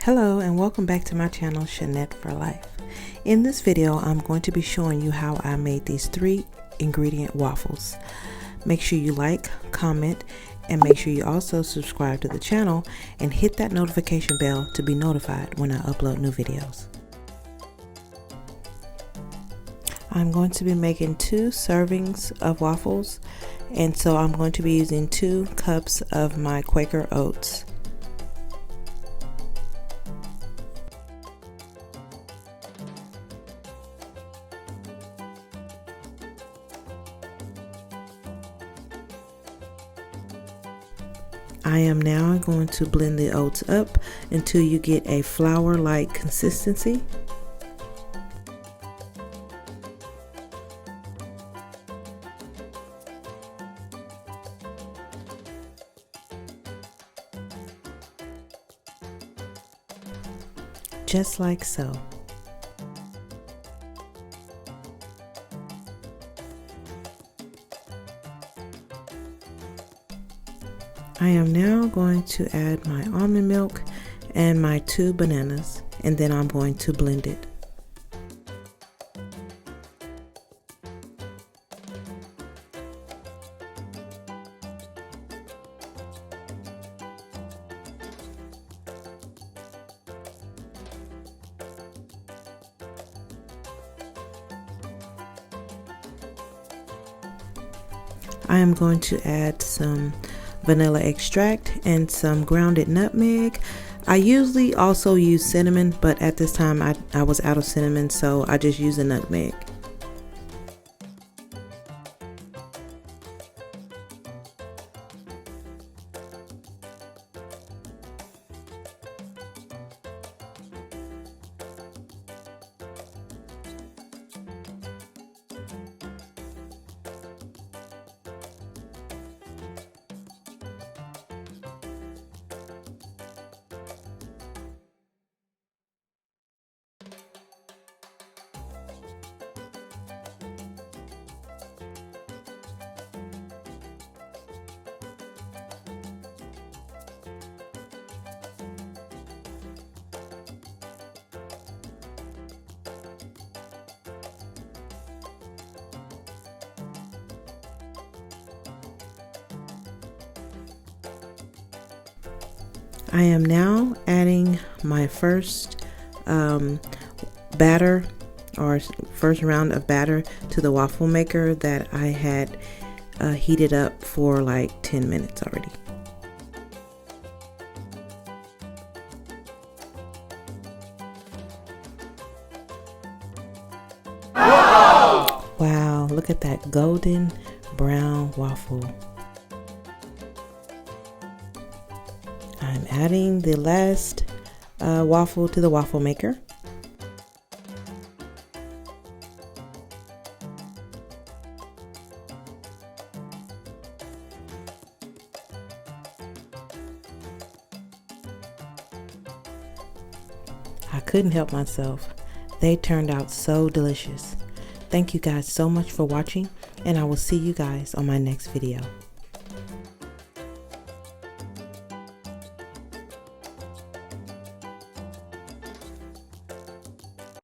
Hello and welcome back to my channel, Shanette for Life. In this video, I'm going to be showing you how I made these 3 ingredient waffles. Make sure you like, comment, and make sure you also subscribe to the channel and hit that notification bell to be notified when I upload new videos. I'm going to be making 2 servings of waffles, and so I'm going to be using 2 cups of my Quaker Oats. I am now going to blend the oats up until you get a flour-like consistency. Just like so. I am now going to add my almond milk and my 2 bananas, and then I'm going to blend it. I am going to add some vanilla extract and some grounded nutmeg. I usually also use cinnamon, but at this time I was out of cinnamon, so I just use a nutmeg. I am now adding my first batter, or first round of batter, to the waffle maker that I had heated up for like 10 minutes already. Wow, look at that golden brown waffle. I'm adding the last waffle to the waffle maker. I couldn't help myself. They turned out so delicious. Thank you guys so much for watching, and I will see you guys on my next video.